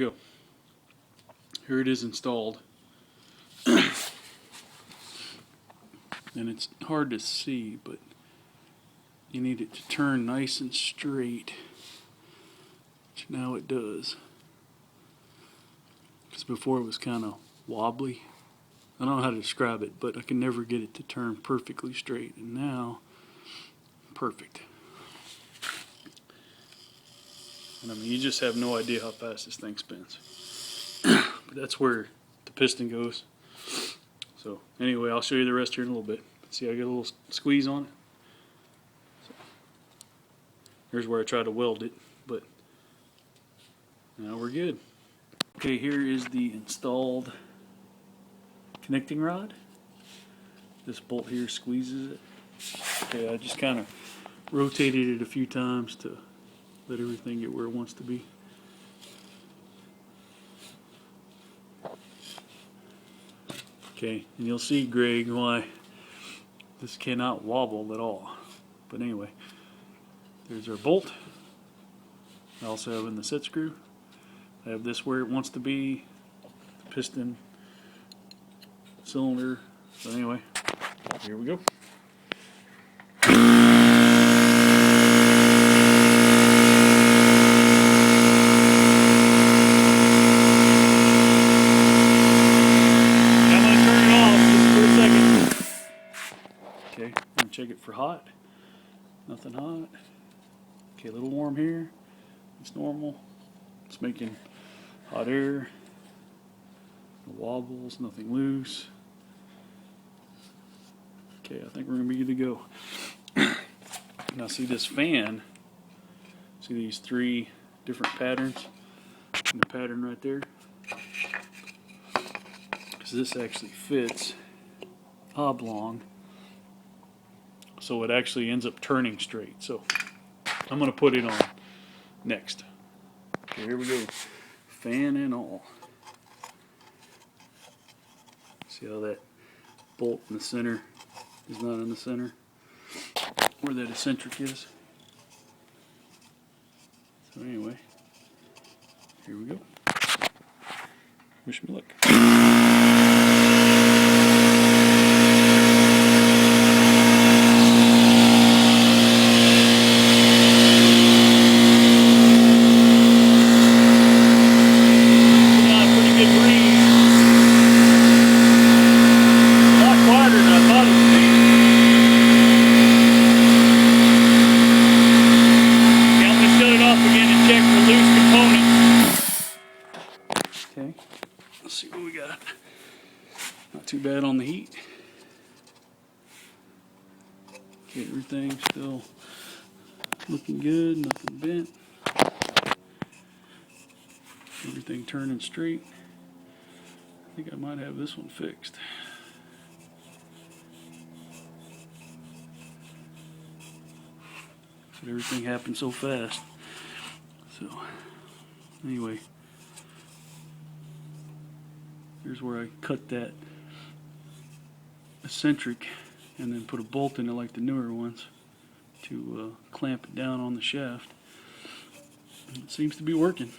Go. Here it is installed. And it's hard to see, but you need it to turn nice and straight, which now it does. Because before it was kind of wobbly. I don't know how to describe it, but I can never get it to turn perfectly straight, and now perfect. And I mean, you just have no idea how fast this thing spins. But that's where the piston goes. So anyway, I'll show you the rest here in a little bit. See, I get a little squeeze on it. So, here's where I try to weld it, but now we're good. Okay, here is the installed connecting rod. This bolt here squeezes it. Okay, I just kind of rotated it a few times to let everything get where it wants to be. Okay, and you'll see, Greg, why this cannot wobble at all. But anyway, there's our bolt. I also have in the set screw. I have this where it wants to be, the piston, cylinder. So anyway, here we go. Okay, I'm going to check it for hot. Nothing hot. Okay, a little warm here. It's normal. It's making hot air. No wobbles, nothing loose. Okay, I think we're going to be good to go. Now see this fan. See these three different patterns? And the pattern right there. Because this actually fits oblong. So it actually ends up turning straight. So I'm going to put it on next. Okay, here we go. Fan and all. See how that bolt in the center is not in the center? Where that eccentric is. So anyway, here we go. Wish me luck. Okay, let's see what we got. Not too bad on the heat. Okay, everything's still looking good, nothing bent. Everything turning straight. I think I might have this one fixed. But everything happened so fast. So, anyway. Here's where I cut that eccentric and then put a bolt in it like the newer ones to clamp it down on the shaft. And it seems to be working.